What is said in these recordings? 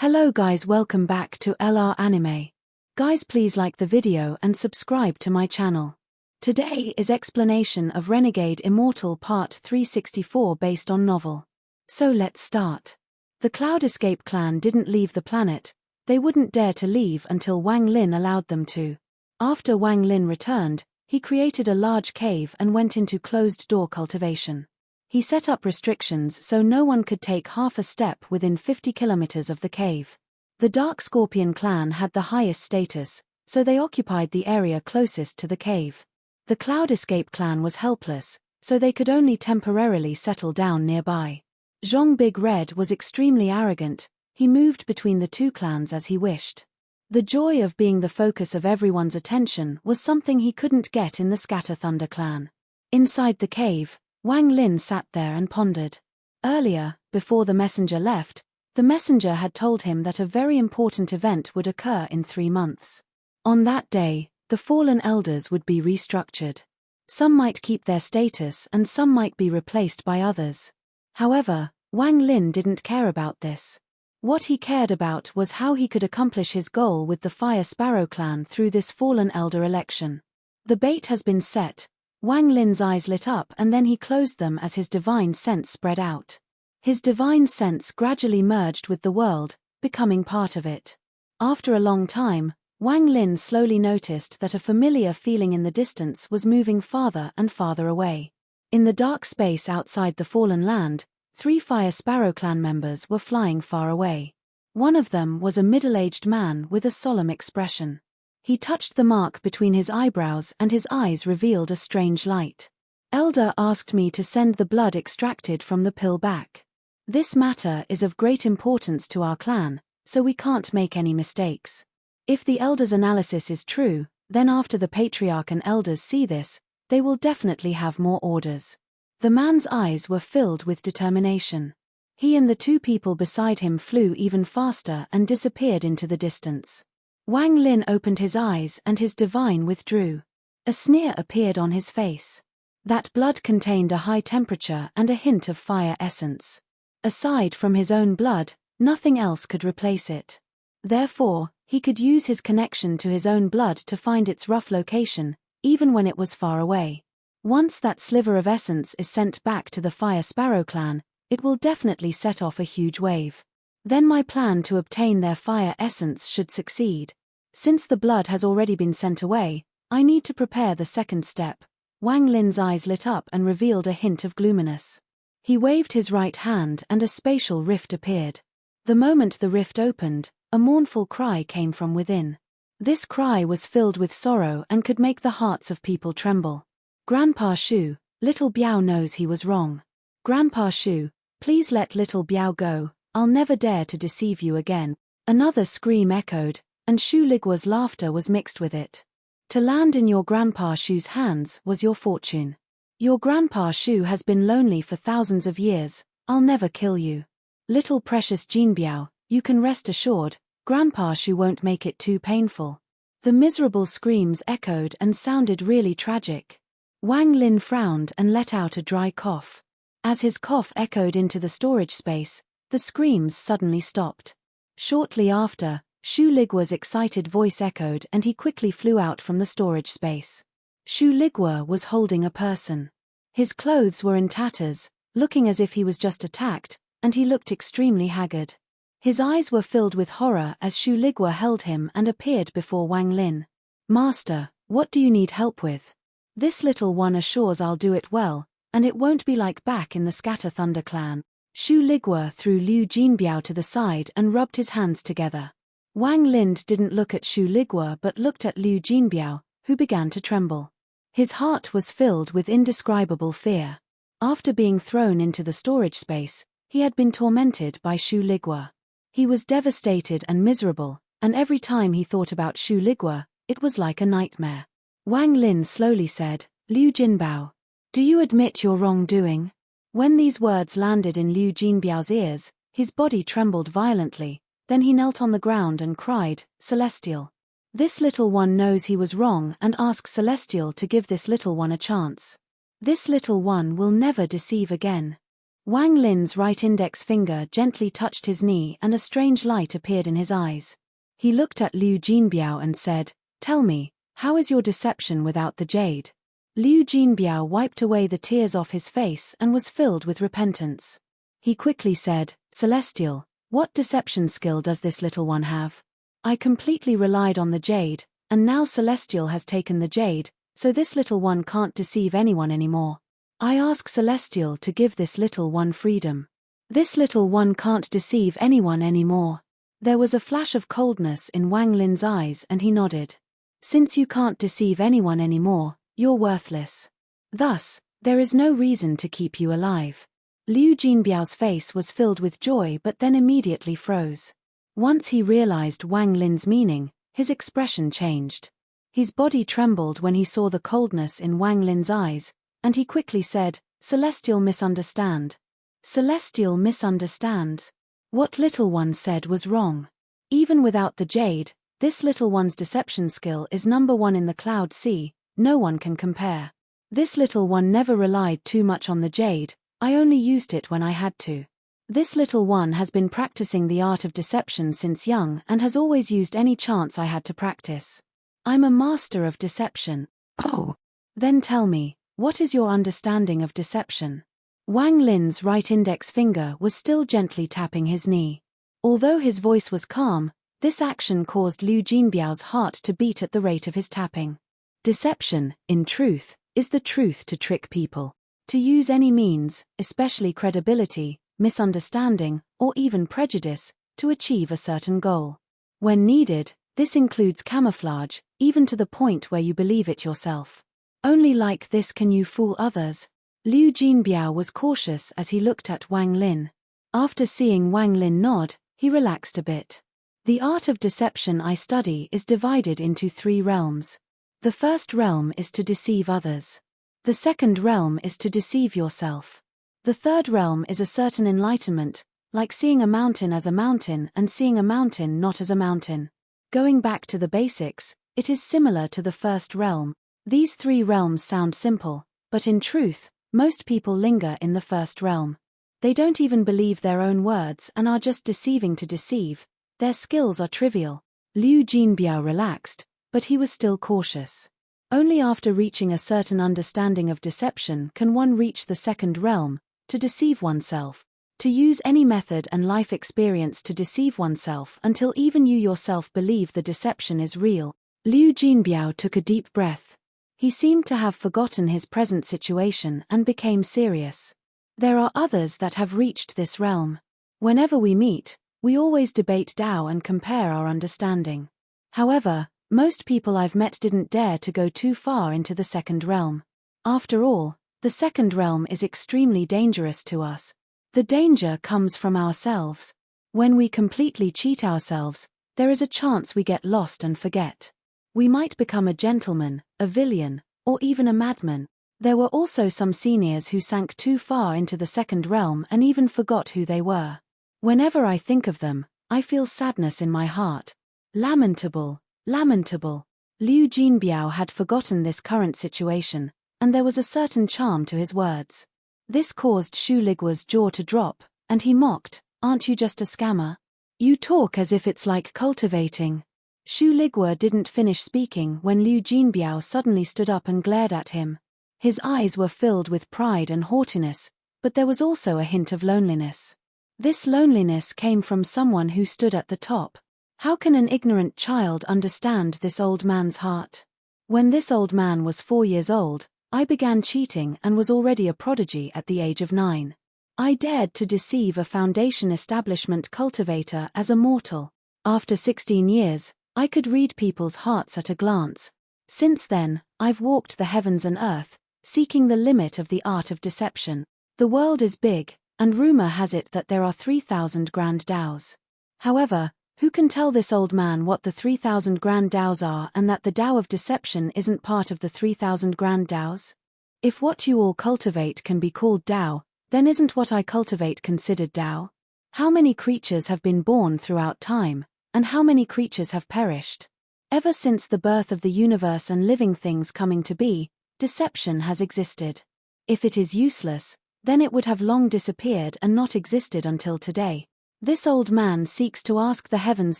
Hello guys, welcome back to LR Anime. Guys, please like the video and subscribe to my channel. Today is explanation of Renegade Immortal Part 364 based on novel. So let's start. The Cloud Escape clan didn't leave the planet. They wouldn't dare to leave until Wang Lin allowed them to. After Wang Lin returned, he created a large cave and went into closed-door cultivation. He set up restrictions so no one could take half a step within 50 kilometers of the cave. The Dark Scorpion clan had the highest status, so they occupied the area closest to the cave. The Cloud Escape clan was helpless, so they could only temporarily settle down nearby. Zhong Big Red was extremely arrogant. He moved between the two clans as he wished. The joy of being the focus of everyone's attention was something he couldn't get in the Scatter Thunder clan. Inside the cave, Wang Lin sat there and pondered. Earlier, before the messenger left, the messenger had told him that a very important event would occur in 3 months. On that day, the fallen elders would be restructured. Some might keep their status and some might be replaced by others. However, Wang Lin didn't care about this. What he cared about was how he could accomplish his goal with the Fire Sparrow clan through this fallen elder election. The bait has been set. Wang Lin's eyes lit up and then he closed them as his divine sense spread out. His divine sense gradually merged with the world, becoming part of it. After a long time, Wang Lin slowly noticed that a familiar feeling in the distance was moving farther and farther away. In the dark space outside the fallen land, 3 Fire Sparrow clan members were flying far away. One of them was a middle-aged man with a solemn expression. He touched the mark between his eyebrows and his eyes revealed a strange light. Elder asked me to send the blood extracted from the pill back. This matter is of great importance to our clan, so we can't make any mistakes. If the Elder's analysis is true, then after the Patriarch and Elders see this, they will definitely have more orders. The man's eyes were filled with determination. He and the 2 people beside him flew even faster and disappeared into the distance. Wang Lin opened his eyes and his divine withdrew. A sneer appeared on his face. That blood contained a high temperature and a hint of fire essence. Aside from his own blood, nothing else could replace it. Therefore, he could use his connection to his own blood to find its rough location, even when it was far away. Once that sliver of essence is sent back to the Fire Sparrow clan, it will definitely set off a huge wave. Then my plan to obtain their fire essence should succeed. Since the blood has already been sent away, I need to prepare the second step. Wang Lin's eyes lit up and revealed a hint of gloominess. He waved his right hand and a spatial rift appeared. The moment the rift opened, a mournful cry came from within. This cry was filled with sorrow and could make the hearts of people tremble. Grandpa Shu, little Biao knows he was wrong. Grandpa Shu, please let little Biao go. I'll never dare to deceive you again. Another scream echoed, and Shu Ligua's laughter was mixed with it. To land in your Grandpa Shu's hands was your fortune. Your Grandpa Shu has been lonely for thousands of years. I'll never kill you. Little precious Jin Biao, you can rest assured, Grandpa Shu won't make it too painful. The miserable screams echoed and sounded really tragic. Wang Lin frowned and let out a dry cough. As his cough echoed into the storage space, the screams suddenly stopped. Shortly after, Shu Ligua's excited voice echoed and he quickly flew out from the storage space. Shu Ligua was holding a person. His clothes were in tatters, looking as if he was just attacked, and he looked extremely haggard. His eyes were filled with horror as Shu Ligua held him and appeared before Wang Lin. Master, what do you need help with? This little one assures I'll do it well, and it won't be like back in the Scatter Thunder clan. Shu Ligua threw Liu Jinbiao to the side and rubbed his hands together. Wang Lin didn't look at Shu Ligua but looked at Liu Jinbiao, who began to tremble. His heart was filled with indescribable fear. After being thrown into the storage space, he had been tormented by Shu Ligua. He was devastated and miserable, and every time he thought about Shu Ligua, it was like a nightmare. Wang Lin slowly said, Liu Jinbiao, do you admit your wrongdoing? When these words landed in Liu Jinbiao's ears, his body trembled violently, then he knelt on the ground and cried, Celestial. This little one knows he was wrong and asks Celestial to give this little one a chance. This little one will never deceive again. Wang Lin's right index finger gently touched his knee and a strange light appeared in his eyes. He looked at Liu Jinbiao and said, "Tell me, how is your deception without the jade?" Liu Jinbiao wiped away the tears off his face and was filled with repentance. He quickly said, "Celestial, what deception skill does this little one have? I completely relied on the jade, and now Celestial has taken the jade, so this little one can't deceive anyone anymore. I ask Celestial to give this little one freedom. This little one can't deceive anyone anymore." There was a flash of coldness in Wang Lin's eyes and he nodded. "Since you can't deceive anyone anymore, you're worthless. Thus, there is no reason to keep you alive." Liu Jinbiao's face was filled with joy but then immediately froze. Once he realized Wang Lin's meaning, his expression changed. His body trembled when he saw the coldness in Wang Lin's eyes, and he quickly said, "Celestial misunderstand. Celestial misunderstands. What little one said was wrong. Even without the jade, this little one's deception skill is number one in the Cloud Sea, no one can compare. This little one never relied too much on the jade, I only used it when I had to. This little one has been practicing the art of deception since young and has always used any chance I had to practice. I'm a master of deception." "Oh. Then tell me, what is your understanding of deception?" Wang Lin's right index finger was still gently tapping his knee. Although his voice was calm, this action caused Liu Jinbiao's heart to beat at the rate of his tapping. Deception, in truth, is the truth to trick people. To use any means, especially credibility, misunderstanding, or even prejudice, to achieve a certain goal. When needed, this includes camouflage, even to the point where you believe it yourself. Only like this can you fool others. Liu Jinbiao was cautious as he looked at Wang Lin. After seeing Wang Lin nod, he relaxed a bit. "The art of deception I study is divided into 3 realms. The first realm is to deceive others. The second realm is to deceive yourself. The third realm is a certain enlightenment, like seeing a mountain as a mountain and seeing a mountain not as a mountain. Going back to the basics, it is similar to the first realm. These 3 realms sound simple, but in truth, most people linger in the first realm. They don't even believe their own words and are just deceiving to deceive. Their skills are trivial." Liu Jinbiao relaxed, but he was still cautious. Only after reaching a certain understanding of deception can one reach the second realm, to deceive oneself. To use any method and life experience to deceive oneself until even you yourself believe the deception is real. Liu Jinbiao took a deep breath. He seemed to have forgotten his present situation and became serious. "There are others that have reached this realm. Whenever we meet, we always debate Tao and compare our understanding. However, most people I've met didn't dare to go too far into the second realm. After all, the second realm is extremely dangerous to us. The danger comes from ourselves. When we completely cheat ourselves, there is a chance we get lost and forget. We might become a gentleman, a villain, or even a madman. There were also some seniors who sank too far into the second realm and even forgot who they were. Whenever I think of them, I feel sadness in my heart. Lamentable, lamentable." Liu Jinbiao had forgotten this current situation, and there was a certain charm to his words. This caused Shu Ligua's jaw to drop, and he mocked, "Aren't you just a scammer? You talk as if it's like cultivating." Shu Ligua didn't finish speaking when Liu Jinbiao suddenly stood up and glared at him. His eyes were filled with pride and haughtiness, but there was also a hint of loneliness. This loneliness came from someone who stood at the top. How can an ignorant child understand this old man's heart? When this old man was 4 years old, I began cheating and was already a prodigy at the age of 9. I dared to deceive a foundation establishment cultivator as a mortal. After 16 years, I could read people's hearts at a glance. Since then, I've walked the heavens and earth, seeking the limit of the art of deception. The world is big, and rumor has it that there are 3,000 grand Taos. However, who can tell this old man what the 3,000 grand Taos are and that the Tao of deception isn't part of the 3,000 grand Taos? If what you all cultivate can be called Tao, then isn't what I cultivate considered Tao? How many creatures have been born throughout time, and how many creatures have perished? Ever since the birth of the universe and living things coming to be, deception has existed. If it is useless, then it would have long disappeared and not existed until today. This old man seeks to ask the heavens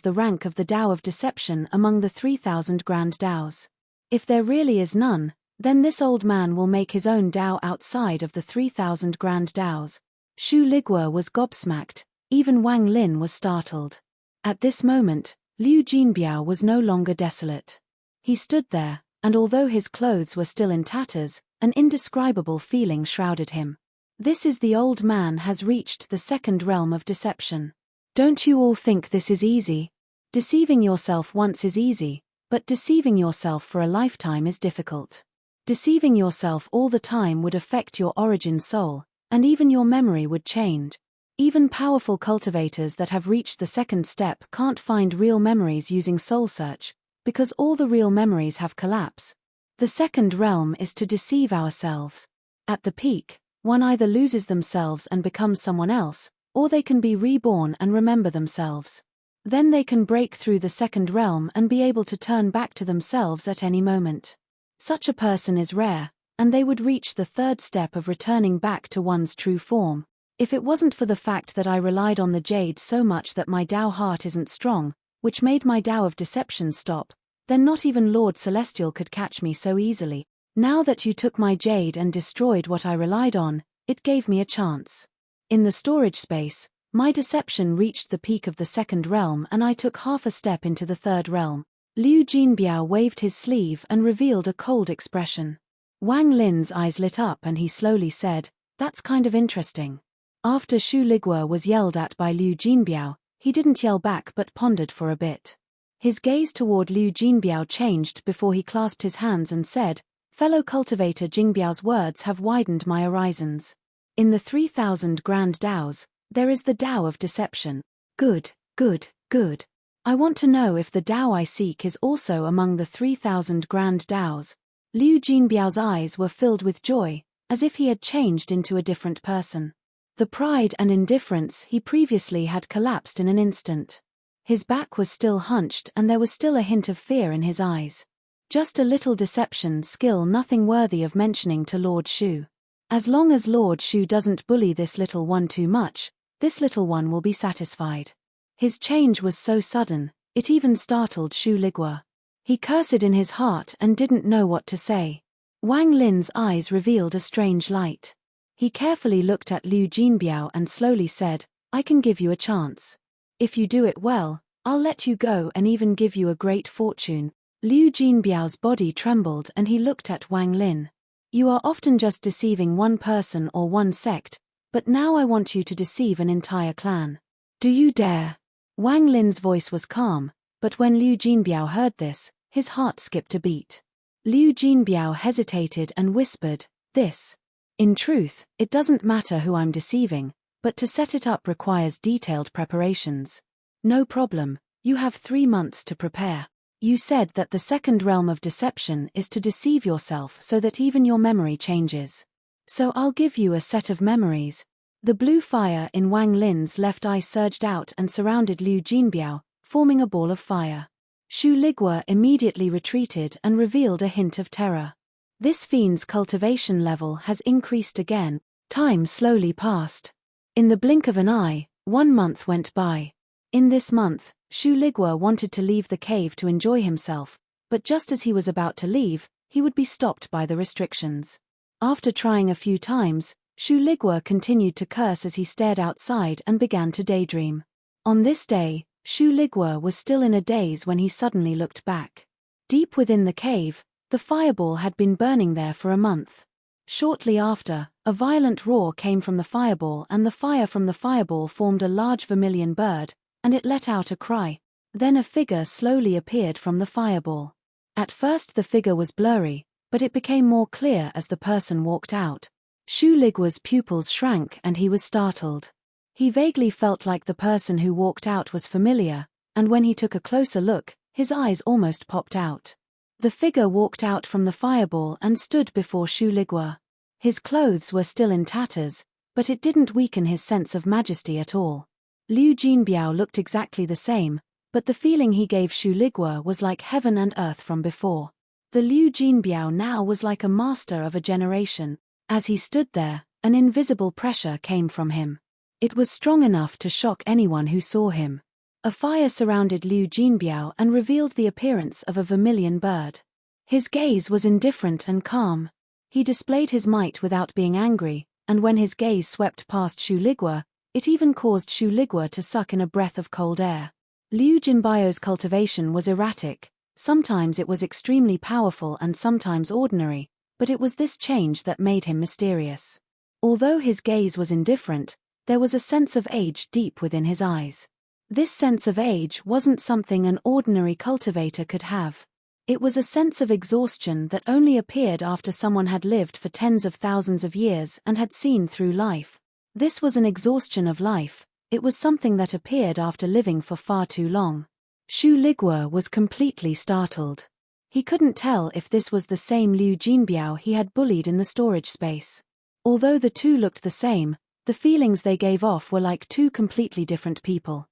the rank of the Tao of deception among the 3,000 grand Taos. If there really is none, then this old man will make his own Tao outside of the 3,000 grand Taos. Shu Ligua was gobsmacked, even Wang Lin was startled. At this moment, Liu Jinbiao was no longer desolate. He stood there, and although his clothes were still in tatters, an indescribable feeling shrouded him. This is the old man has reached the second realm of deception. Don't you all think this is easy? Deceiving yourself once is easy, but deceiving yourself for a lifetime is difficult. Deceiving yourself all the time would affect your origin soul, and even your memory would change. Even powerful cultivators that have reached the second step can't find real memories using soul search, because all the real memories have collapsed. The second realm is to deceive ourselves. At the peak, one either loses themselves and becomes someone else, or they can be reborn and remember themselves. Then they can break through the second realm and be able to turn back to themselves at any moment. Such a person is rare, and they would reach the third step of returning back to one's true form. If it wasn't for the fact that I relied on the jade so much that my Tao heart isn't strong, which made my Tao of deception stop, then not even Lord Celestial could catch me so easily. Now that you took my jade and destroyed what I relied on, it gave me a chance. In the storage space, my deception reached the peak of the second realm and I took half a step into the third realm. Liu Jinbiao waved his sleeve and revealed a cold expression. Wang Lin's eyes lit up and he slowly said, "That's kind of interesting." After Shu Ligua was yelled at by Liu Jinbiao, he didn't yell back but pondered for a bit. His gaze toward Liu Jinbiao changed before he clasped his hands and said, "Fellow cultivator Jingbiao's words have widened my horizons. In the 3,000 grand Taos, there is the Tao of deception. Good, good, good. I want to know if the Tao I seek is also among the 3,000 grand Taos." Liu Jinbiao's eyes were filled with joy, as if he had changed into a different person. The pride and indifference he previously had collapsed in an instant. His back was still hunched and there was still a hint of fear in his eyes. Just a little deception skill, nothing worthy of mentioning to Lord Shu. As long as Lord Shu doesn't bully this little one too much, this little one will be satisfied. His change was so sudden, it even startled Shu Ligua. He cursed in his heart and didn't know what to say. Wang Lin's eyes revealed a strange light. He carefully looked at Liu Jinbiao and slowly said, "I can give you a chance. If you do it well, I'll let you go and even give you a great fortune." Liu Jinbiao's body trembled and he looked at Wang Lin. "You are often just deceiving one person or one sect, but now I want you to deceive an entire clan. Do you dare?" Wang Lin's voice was calm, but when Liu Jinbiao heard this, his heart skipped a beat. Liu Jinbiao hesitated and whispered, "This. In truth, it doesn't matter who I'm deceiving, but to set it up requires detailed preparations." "No problem, you have 3 months to prepare. You said that the second realm of deception is to deceive yourself so that even your memory changes. So I'll give you a set of memories." The blue fire in Wang Lin's left eye surged out and surrounded Liu Jinbiao, forming a ball of fire. Shu Ligua immediately retreated and revealed a hint of terror. This fiend's cultivation level has increased again. Time slowly passed. In the blink of an eye, 1 month went by. In this month, Shu Ligua wanted to leave the cave to enjoy himself, but just as he was about to leave, he would be stopped by the restrictions. After trying a few times, Shu Ligua continued to curse as he stared outside and began to daydream. On this day, Shu Ligua was still in a daze when he suddenly looked back. Deep within the cave, the fireball had been burning there for a month. Shortly after, a violent roar came from the fireball and the fire from the fireball formed a large vermilion bird, and it let out a cry. Then a figure slowly appeared from the fireball. At first the figure was blurry, but it became more clear as the person walked out. Shu Ligua's pupils shrank and he was startled. He vaguely felt like the person who walked out was familiar, and when he took a closer look, his eyes almost popped out. The figure walked out from the fireball and stood before Shu Ligua. His clothes were still in tatters, but it didn't weaken his sense of majesty at all. Liu Jinbiao looked exactly the same, but the feeling he gave Shu Ligua was like heaven and earth from before. The Liu Jinbiao now was like a master of a generation. As he stood there, An invisible pressure came from him. It was strong enough to shock anyone who saw him. A fire surrounded Liu Jinbiao and revealed the appearance of a vermilion bird. His gaze was indifferent and calm. He displayed his might without being angry, and when his gaze swept past Shu Ligua, it even caused Shu Ligua to suck in a breath of cold air. Liu Jinbiao's cultivation was erratic. Sometimes it was extremely powerful and sometimes ordinary, but it was this change that made him mysterious. Although his gaze was indifferent, there was a sense of age deep within his eyes. This sense of age wasn't something an ordinary cultivator could have. It was a sense of exhaustion that only appeared after someone had lived for tens of thousands of years and had seen through life. This was an exhaustion of life. It was something that appeared after living for far too long. Shu Ligua was completely startled. He couldn't tell if this was the same Liu Jinbiao he had bullied in the storage space. Although the two looked the same, the feelings they gave off were like two completely different people.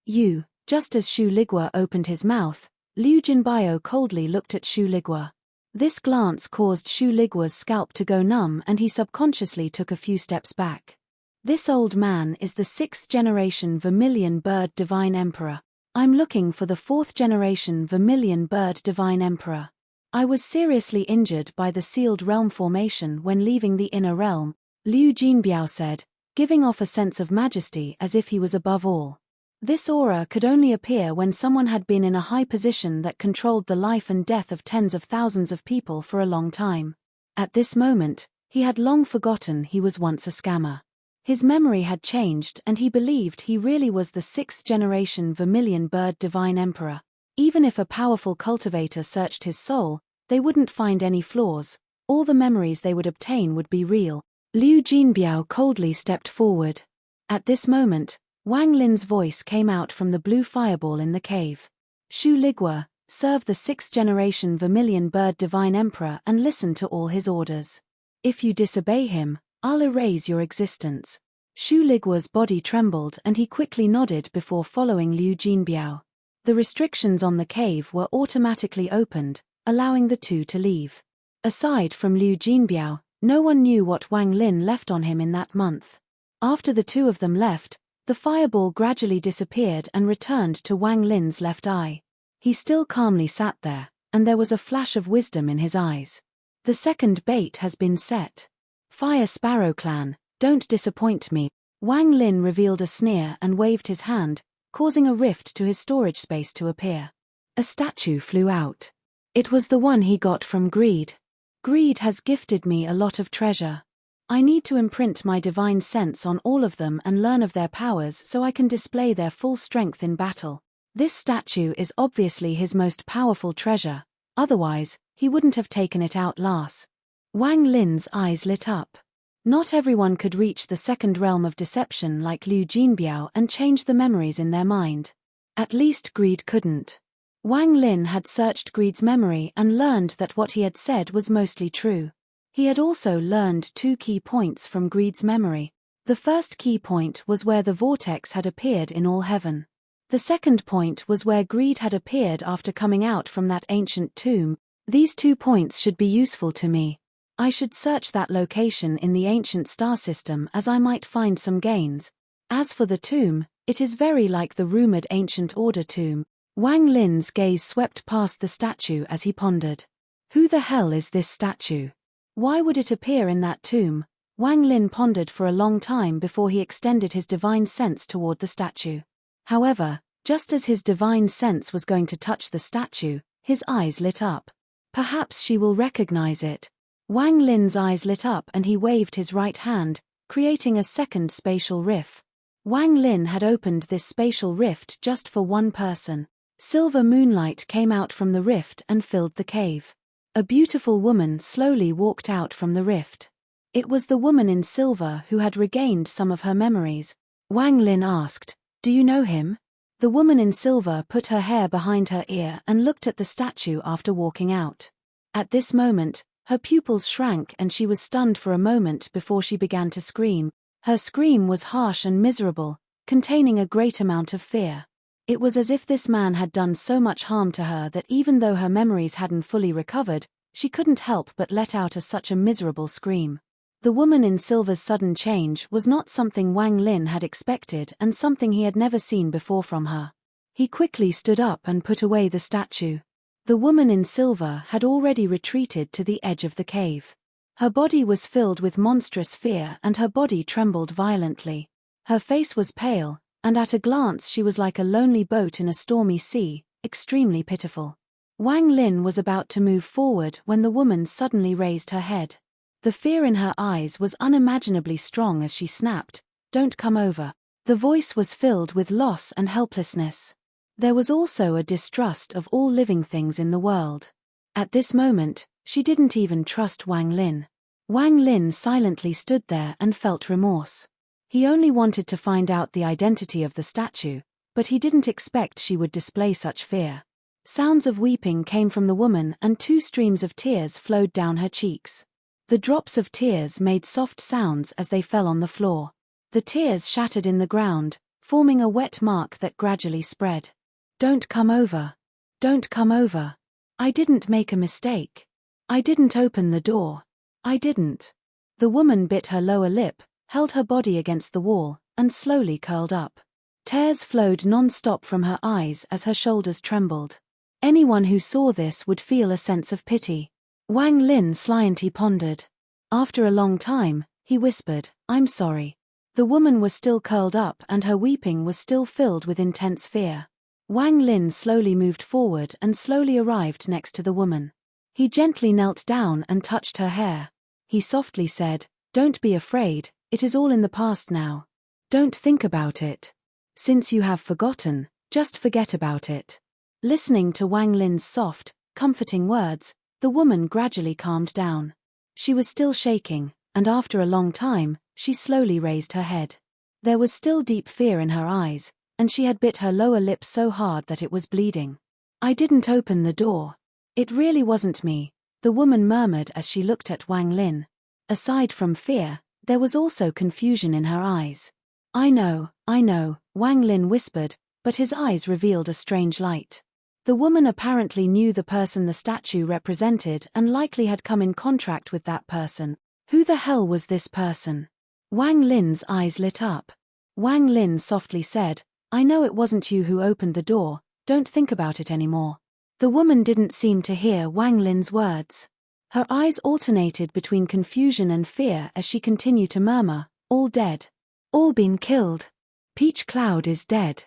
You. Just as Shu Ligua opened his mouth, Liu Jinbiao coldly looked at Shu Ligua. This glance caused Shu Ligua's scalp to go numb and he subconsciously took a few steps back. This old man is the 6th generation Vermilion Bird Divine Emperor. I'm looking for the 4th generation Vermilion Bird Divine Emperor. I was seriously injured by the sealed realm formation when leaving the inner realm, Liu Jinbiao said, giving off a sense of majesty as if he was above all. This aura could only appear when someone had been in a high position that controlled the life and death of tens of thousands of people for a long time. At this moment, he had long forgotten he was once a scammer. His memory had changed and he believed he really was the 6th generation Vermilion Bird Divine Emperor. Even if a powerful cultivator searched his soul, they wouldn't find any flaws. All the memories they would obtain would be real. Liu Jinbiao coldly stepped forward. At this moment, Wang Lin's voice came out from the blue fireball in the cave. Shu Ligua, serve the 6th generation Vermilion Bird Divine Emperor and listen to all his orders. If you disobey him, I'll erase your existence. Shu Ligua's body trembled and he quickly nodded before following Liu Jinbiao. The restrictions on the cave were automatically opened, allowing the two to leave. Aside from Liu Jinbiao, no one knew what Wang Lin left on him in that month. After the two of them left, the fireball gradually disappeared and returned to Wang Lin's left eye. He still calmly sat there, and there was a flash of wisdom in his eyes. The second bait has been set. Fire Sparrow Clan, don't disappoint me. Wang Lin revealed a sneer and waved his hand, causing a rift to his storage space to appear. A statue flew out. It was the one he got from Greed. Greed has gifted me a lot of treasure. I need to imprint my divine sense on all of them and learn of their powers so I can display their full strength in battle. This statue is obviously his most powerful treasure, otherwise, he wouldn't have taken it out last. Wang Lin's eyes lit up. Not everyone could reach the second realm of deception like Liu Jinbiao and change the memories in their mind. At least Greed couldn't. Wang Lin had searched Greed's memory and learned that what he had said was mostly true. He had also learned 2 key points from Greed's memory. The first key point was where the vortex had appeared in all heaven. The second point was where Greed had appeared after coming out from that ancient tomb. These 2 points should be useful to me. I should search that location in the ancient star system as I might find some gains. As for the tomb, it is very like the rumored ancient order tomb. Wang Lin's gaze swept past the statue as he pondered. Who the hell is this statue? Why would it appear in that tomb? Wang Lin pondered for a long time before he extended his divine sense toward the statue. However, just as his divine sense was going to touch the statue, his eyes lit up. Perhaps she will recognize it. Wang Lin's eyes lit up and he waved his right hand, creating a second spatial rift. Wang Lin had opened this spatial rift just for one person. Silver moonlight came out from the rift and filled the cave. A beautiful woman slowly walked out from the rift. It was the woman in silver who had regained some of her memories. Wang Lin asked, "Do you know him?" The woman in silver put her hair behind her ear and looked at the statue after walking out. At this moment, her pupils shrank and she was stunned for a moment before she began to scream. Her scream was harsh and miserable, containing a great amount of fear. It was as if this man had done so much harm to her that even though her memories hadn't fully recovered, she couldn't help but let out such a miserable scream. The woman in silver's sudden change was not something Wang Lin had expected and something he had never seen before from her. He quickly stood up and put away the statue. The woman in silver had already retreated to the edge of the cave. Her body was filled with monstrous fear and her body trembled violently. Her face was pale, and at a glance she was like a lonely boat in a stormy sea, extremely pitiful. Wang Lin was about to move forward when the woman suddenly raised her head. The fear in her eyes was unimaginably strong as she snapped, "Don't come over." The voice was filled with loss and helplessness. There was also a distrust of all living things in the world. At this moment, she didn't even trust Wang Lin. Wang Lin silently stood there and felt remorse. He only wanted to find out the identity of the statue, but he didn't expect she would display such fear. Sounds of weeping came from the woman and 2 streams of tears flowed down her cheeks. The drops of tears made soft sounds as they fell on the floor. The tears shattered in the ground, forming a wet mark that gradually spread. "Don't come over. Don't come over. I didn't make a mistake. I didn't open the door. I didn't." The woman bit her lower lip, held her body against the wall, and slowly curled up. Tears flowed non-stop from her eyes as her shoulders trembled. Anyone who saw this would feel a sense of pity. Wang Lin silently pondered. After a long time, he whispered, "I'm sorry." The woman was still curled up and her weeping was still filled with intense fear. Wang Lin slowly moved forward and slowly arrived next to the woman. He gently knelt down and touched her hair. He softly said, "Don't be afraid, it is all in the past now. Don't think about it. Since you have forgotten, just forget about it." Listening to Wang Lin's soft, comforting words, the woman gradually calmed down. She was still shaking, and after a long time, she slowly raised her head. There was still deep fear in her eyes, and she had bit her lower lip so hard that it was bleeding. "I didn't open the door. It really wasn't me," the woman murmured as she looked at Wang Lin. Aside from fear, there was also confusion in her eyes. I know," Wang Lin whispered, but his eyes revealed a strange light. The woman apparently knew the person the statue represented and likely had come in contact with that person. Who the hell was this person? Wang Lin's eyes lit up. Wang Lin softly said, "I know it wasn't you who opened the door, don't think about it anymore." The woman didn't seem to hear Wang Lin's words. Her eyes alternated between confusion and fear as she continued to murmur, "All dead. All been killed. Peach Cloud is dead.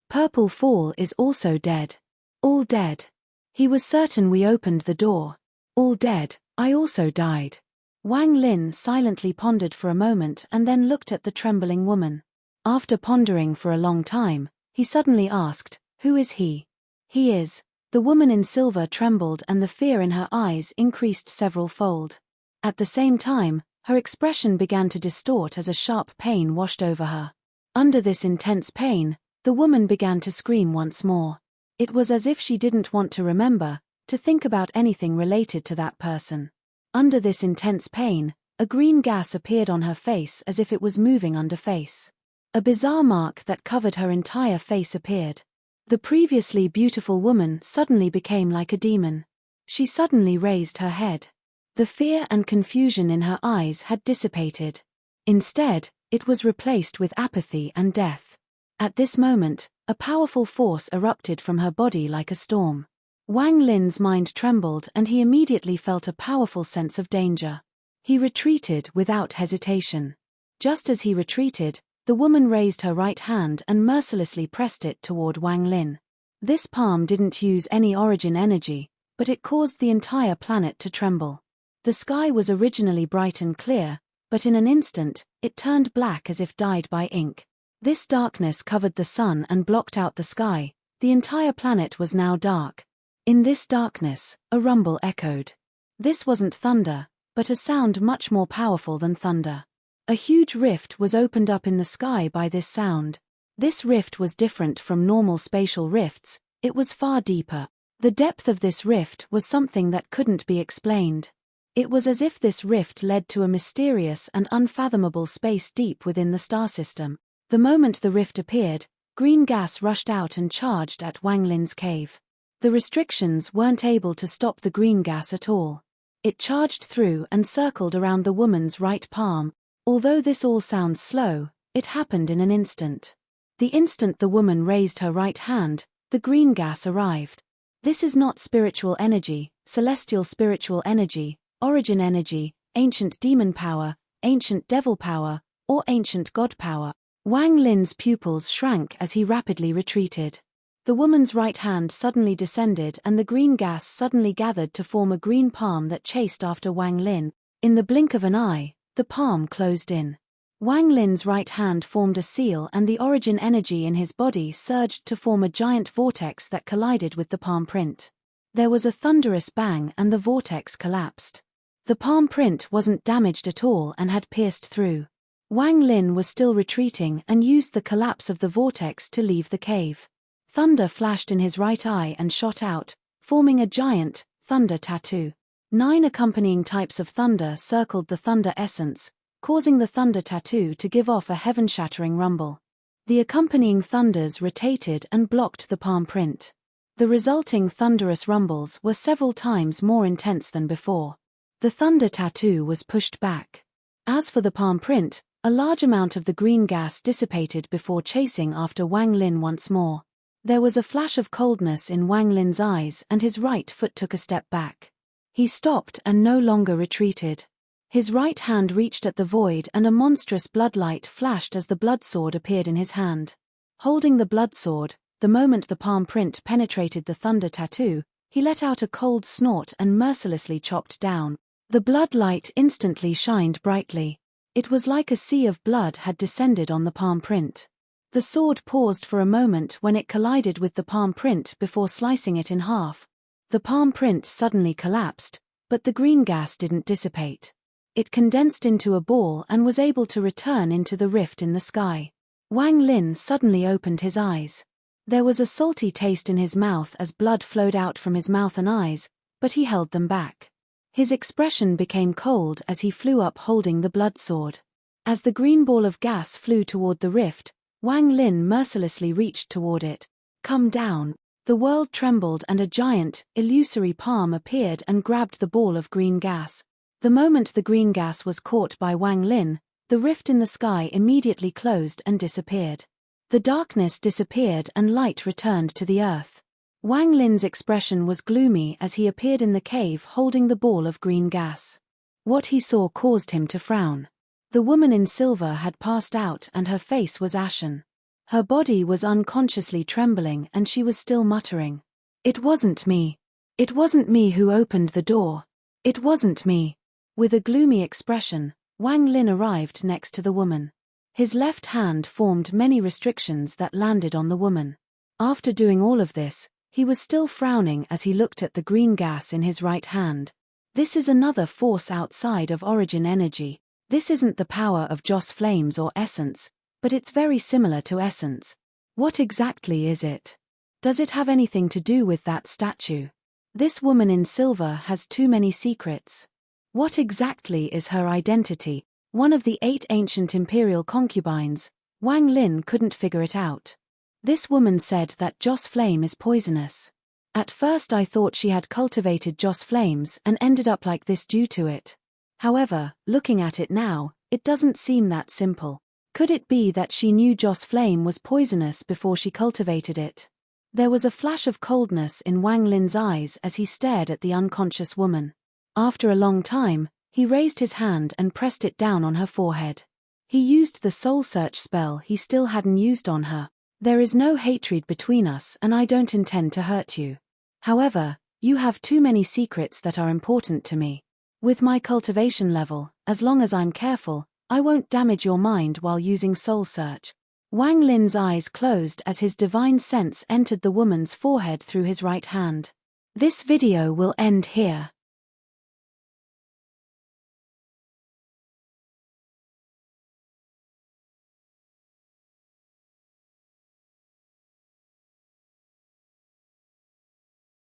Purple Fall is also dead. All dead. He was certain we opened the door. All dead, I also died." Wang Lin silently pondered for a moment and then looked at the trembling woman. After pondering for a long time, he suddenly asked, "Who is he?" "He is." The woman in silver trembled and the fear in her eyes increased several-fold. At the same time, her expression began to distort as a sharp pain washed over her. Under this intense pain, the woman began to scream once more. It was as if she didn't want to remember, to think about anything related to that person. Under this intense pain, a green gas appeared on her face as if it was moving under face. A bizarre mark that covered her entire face appeared. The previously beautiful woman suddenly became like a demon. She suddenly raised her head. The fear and confusion in her eyes had dissipated. Instead, it was replaced with apathy and death. At this moment, a powerful force erupted from her body like a storm. Wang Lin's mind trembled and he immediately felt a powerful sense of danger. He retreated without hesitation. Just as he retreated, the woman raised her right hand and mercilessly pressed it toward Wang Lin. This palm didn't use any origin energy, but it caused the entire planet to tremble. The sky was originally bright and clear, but in an instant, it turned black as if dyed by ink. This darkness covered the sun and blocked out the sky. The entire planet was now dark. In this darkness, a rumble echoed. This wasn't thunder, but a sound much more powerful than thunder. A huge rift was opened up in the sky by this sound. This rift was different from normal spatial rifts, it was far deeper. The depth of this rift was something that couldn't be explained. It was as if this rift led to a mysterious and unfathomable space deep within the star system. The moment the rift appeared, green gas rushed out and charged at Wang Lin's cave. The restrictions weren't able to stop the green gas at all. It charged through and circled around the woman's right palm. Although this all sounds slow, it happened in an instant. The instant the woman raised her right hand, the green gas arrived. This is not spiritual energy, celestial spiritual energy, origin energy, ancient demon power, ancient devil power, or ancient god power. Wang Lin's pupils shrank as he rapidly retreated. The woman's right hand suddenly descended and the green gas suddenly gathered to form a green palm that chased after Wang Lin. In the blink of an eye, the palm closed in. Wang Lin's right hand formed a seal and the origin energy in his body surged to form a giant vortex that collided with the palm print. There was a thunderous bang and the vortex collapsed. The palm print wasn't damaged at all and had pierced through. Wang Lin was still retreating and used the collapse of the vortex to leave the cave. Thunder flashed in his right eye and shot out, forming a giant, thunder tattoo. 9 accompanying types of thunder circled the thunder essence, causing the thunder tattoo to give off a heaven-shattering rumble. The accompanying thunders rotated and blocked the palm print. The resulting thunderous rumbles were several times more intense than before. The thunder tattoo was pushed back. As for the palm print, a large amount of the green gas dissipated before chasing after Wang Lin once more. There was a flash of coldness in Wang Lin's eyes and his right foot took a step back. He stopped and no longer retreated. His right hand reached at the void and a monstrous bloodlight flashed as the blood sword appeared in his hand. Holding the blood sword, the moment the palm print penetrated the thunder tattoo, he let out a cold snort and mercilessly chopped down. The bloodlight instantly shined brightly. It was like a sea of blood had descended on the palm print. The sword paused for a moment when it collided with the palm print before slicing it in half. The palm print suddenly collapsed, but the green gas didn't dissipate. It condensed into a ball and was able to return into the rift in the sky. Wang Lin suddenly opened his eyes. There was a salty taste in his mouth as blood flowed out from his mouth and eyes, but he held them back. His expression became cold as he flew up holding the blood sword. As the green ball of gas flew toward the rift, Wang Lin mercilessly reached toward it. "Come down." The world trembled and a giant, illusory palm appeared and grabbed the ball of green gas. The moment the green gas was caught by Wang Lin, the rift in the sky immediately closed and disappeared. The darkness disappeared and light returned to the earth. Wang Lin's expression was gloomy as he appeared in the cave holding the ball of green gas. What he saw caused him to frown. The woman in silver had passed out and her face was ashen. Her body was unconsciously trembling and she was still muttering. "It wasn't me. It wasn't me who opened the door. It wasn't me." With a gloomy expression, Wang Lin arrived next to the woman. His left hand formed many restrictions that landed on the woman. After doing all of this, he was still frowning as he looked at the green gas in his right hand. This is another force outside of origin energy. This isn't the power of Joss flames or essence, but it's very similar to essence. What exactly is it? Does it have anything to do with that statue? This woman in silver has too many secrets. What exactly is her identity? One of the 8 ancient imperial concubines, Wang Lin couldn't figure it out. This woman said that Joss flame is poisonous. At first I thought she had cultivated Joss flames and ended up like this due to it. However, looking at it now, it doesn't seem that simple. Could it be that she knew Joss flame was poisonous before she cultivated it? There was a flash of coldness in Wang Lin's eyes as he stared at the unconscious woman. After a long time, he raised his hand and pressed it down on her forehead. He used the soul search spell he still hadn't used on her. "There is no hatred between us and I don't intend to hurt you. However, you have too many secrets that are important to me. With my cultivation level, as long as I'm careful, I won't damage your mind while using soul search." Wang Lin's eyes closed as his divine sense entered the woman's forehead through his right hand. This video will end here.